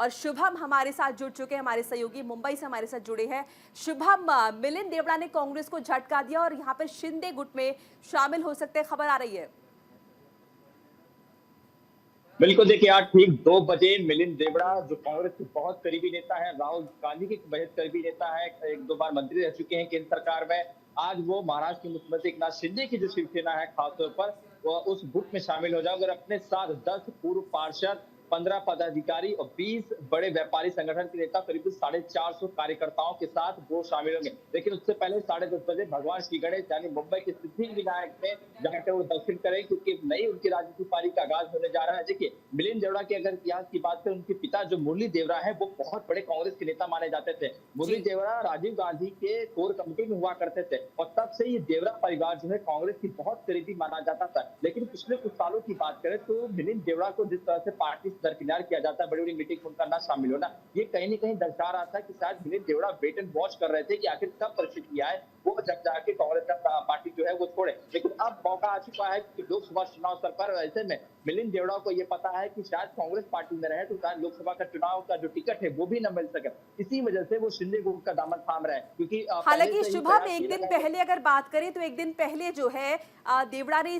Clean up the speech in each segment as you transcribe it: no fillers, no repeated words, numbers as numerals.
और शुभम हमारे साथ जुड़ चुके हैं, हमारे सहयोगी मुंबई से हमारे साथ जुड़े हैं। शुभम, मिलिंद देवड़ा ने कांग्रेस को झटका दिया और यहाँ पर शिंदे गुट में शामिल हो सकते खबर आ रही है। बिल्कुल, देखिए आज ठीक 2 बजे मिलिंद देवड़ा जो कांग्रेस के बहुत करीबी नेता है, राहुल गांधी के बेहद करीबी नेता है, 1-2 बार मंत्री रह चुके हैं केंद्र सरकार में। आज वो महाराष्ट्र के मुख्यमंत्री एकनाथ शिंदे की जो शिवसेना है खासतौर पर वो उस गुट में शामिल हो जाओगे और अपने साथ 10 पूर्व पार्षद, 15 पदाधिकारी और 20 बड़े व्यापारी संगठन के नेता, करीब 450 कार्यकर्ताओं के साथ वो शामिल होंगे। लेकिन उससे पहले 10:30 बजे भगवान श्री गणेश यानी मुंबई के सिद्धिविनायक में जाकर वो दर्शन करें, क्योंकि नई उनकी राजनीतिक पारी का आगाज होने जा रहा है। देखिए, मिलिंद देवड़ा की अगर इतिहास की बात करें, उनके पिता जो मुरली देवड़ा है वो बहुत बड़े कांग्रेस के नेता माने जाते थे। मुरली जी। देवड़ा राजीव गांधी के कोर कमेटी में हुआ करते थे और तब से ये देवड़ा परिवार जो है कांग्रेस की बहुत करीबी माना जाता था। लेकिन पिछले कुछ सालों की बात करें तो मिलिंद देवड़ा को जिस तरह से पार्टी से दरकिनार किया जाता है, बड़ी-बड़ी मीटिंग में उनका ना शामिल होना, ये कहीं न कहीं दर्शा रहा था कि शायद Milind Deora wait and watch कर रहे थे कि आखिर कब परिस्थिति आए, वो जब जाके कांग्रेस का पार्टी जो है वो छोड़े। लेकिन अब मौका आ चुका है कि लोकसभा चुनाव स्तर पर ऐसे में मिलिंद देवड़ा को ये पता है कि शायद कांग्रेस पार्टी में रहे तो शायद लोकसभा का चुनाव का जो टिकट है वो भी न मिल सके। इसी वजह से वो शिंदे गुट का दामन थाम रहे हैं, क्योंकि पहले हालांकि से ही शुभम, कयास एक ये दिन लगा है। पहले अगर बात करें तो एक दिन पहले जो है देवड़ा ने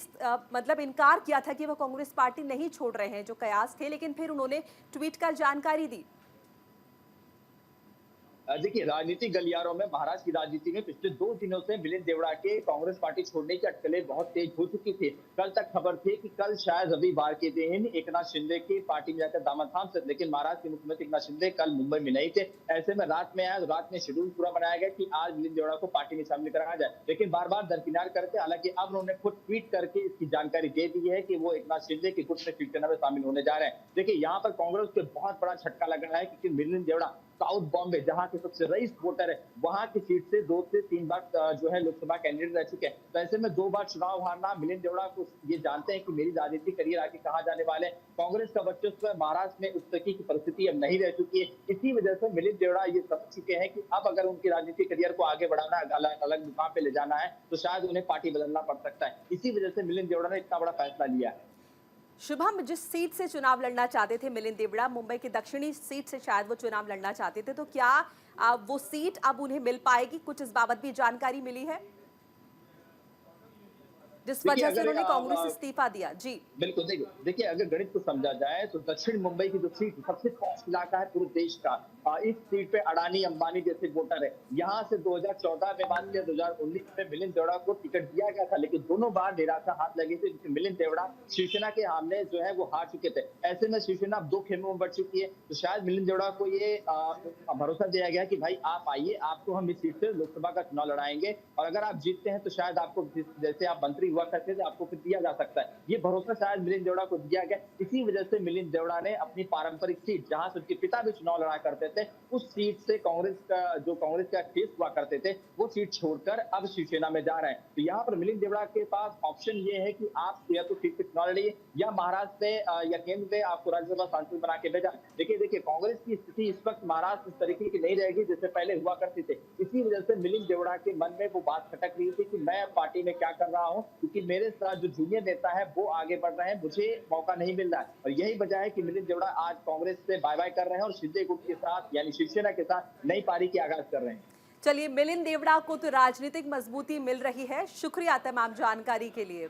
मतलब इनकार किया था कि वो कांग्रेस पार्टी नहीं छोड़ रहे हैं, जो कयास थे, लेकिन फिर उन्होंने ट्वीट कर जानकारी दी। देखिए, राजनीतिक गलियारों में, महाराष्ट्र की राजनीति में पिछले 2 दिनों से मिलिंद देवड़ा के कांग्रेस पार्टी छोड़ने की अटकलें बहुत तेज हो चुकी थी। कल तक खबर थी कि कल शायद रविवार के दिन एकनाथ शिंदे की पार्टी में जाकर दामन थाम सकते, लेकिन महाराष्ट्र के मुख्यमंत्री एकनाथ शिंदे कल मुंबई में नहीं थे। ऐसे में रात में आया, रात में शेड्यूल पूरा बनाया गया कि आज मिलिंद देवड़ा को पार्टी में शामिल कराया जाए, लेकिन बार बार दरकिनार करते। हालांकि अब उन्होंने खुद ट्वीट करके इसकी जानकारी दे दी है कि वो एकनाथ शिंदे के गुट में शिवसेना में शामिल होने जा रहे हैं। देखिए, यहाँ पर कांग्रेस को बहुत बड़ा झटका लग रहा है, क्योंकि मिलिंद देवड़ा साउथ बॉम्बे, जहां के सबसे रईस वोटर है, वहां की सीट से 2 से 3 बार जो है लोकसभा कैंडिडेट रह चुके हैं। तो ऐसे में 2 बार चुनाव हारना, मिलिंद देवड़ा को ये जानते हैं कि मेरी राजनीतिक करियर आगे कहां जाने वाले हैं। कांग्रेस का वर्चस्व महाराष्ट्र में उस तरह की परिस्थिति अब नहीं रह चुकी है। इसी वजह से मिलिंद देवड़ा ये समझ चुके हैं कि अब अगर उनकी राजनीतिक करियर को आगे बढ़ाना है, अलग अलग मुकाम पे ले जाना है, तो शायद उन्हें पार्टी बदलना पड़ सकता है। इसी वजह से मिलिंद देवड़ा ने इतना बड़ा फैसला लिया है। शुभम, जिस सीट से चुनाव लड़ना चाहते थे मिलिंद देवड़ा, मुंबई की दक्षिणी सीट से शायद वो चुनाव लड़ना चाहते थे, तो क्या वो सीट अब उन्हें मिल पाएगी? कुछ इस बाबत भी जानकारी मिली है, जिस देखिए, वजह से अगर उन्होंने कांग्रेस से इस्तीफा दिया? जी। बिल्कुल, देखिए देखिए, अगर गणित को समझा जाए तो दक्षिण मुंबई की जो सीट सबसे पॉश इलाका है पूरे देश का। इस सीट पे अडानी अंबानी जैसे वोटर है। यहाँ से 2014 में बात करें, 2019 में मिलिंद देवड़ा को टिकट दिया गया था, लेकिन दोनों बार निराशा हाथ लगी थी, क्योंकि मिलिंद देवड़ा शिवसेना के सामने जो है वो हार चुके थे। ऐसे में शिवसेना अब 2 खेमों में बढ़ चुकी है, तो शायद मिलिंद देवड़ा को ये भरोसा दिया गया कि भाई आप आइए, आपको हम इस सीट से लोकसभा का चुनाव लड़ाएंगे और अगर आप जीतते हैं तो शायद आपको जैसे आप मंत्री हुआ करते थे आपको फिर दिया जा सकता है। ये भरोसा शायद मिलिंद देवड़ा को दिया गया। इसी वजह से मिलिंद देवड़ा ने अपनी पारंपरिक सीट, जहां से उनके पिता भी चुनाव लड़ा करते थे, उस सीट से कांग्रेस का फेस हुआ करते थे, वो सीट छोड़कर अब शिवसेना में जा रहे हैं। तो यहाँ पर मिलिंद देवड़ा के पास ऑप्शन ये है कि आप या तो सीट पे चुनाव लड़िए या महाराष्ट्र से या केंद्र से आपको राज्यसभा सांसद बना के भेजा। देखिए कांग्रेस की स्थिति इस वक्त महाराष्ट्र इस तरीके की नहीं रहेगी जैसे पहले हुआ करती थी। इसी वजह से मिलिंद देवड़ा के मन में वो बात खटक रही थी कि मैं पार्टी में क्या कर रहा हूँ, क्योंकि मेरे साथ जो जूनियर नेता है वो आगे बढ़ रहे हैं, मुझे मौका नहीं मिल रहा है। और यही वजह है कि मिलिंद देवड़ा आज कांग्रेस से बाय बाय कर रहे हैं और शिंदे गुट के साथ यानी शिवसेना के साथ नई पारी की आगाज कर रहे हैं। चलिए, मिलिंद देवड़ा को तो राजनीतिक मजबूती मिल रही है। शुक्रिया तमाम जानकारी के लिए।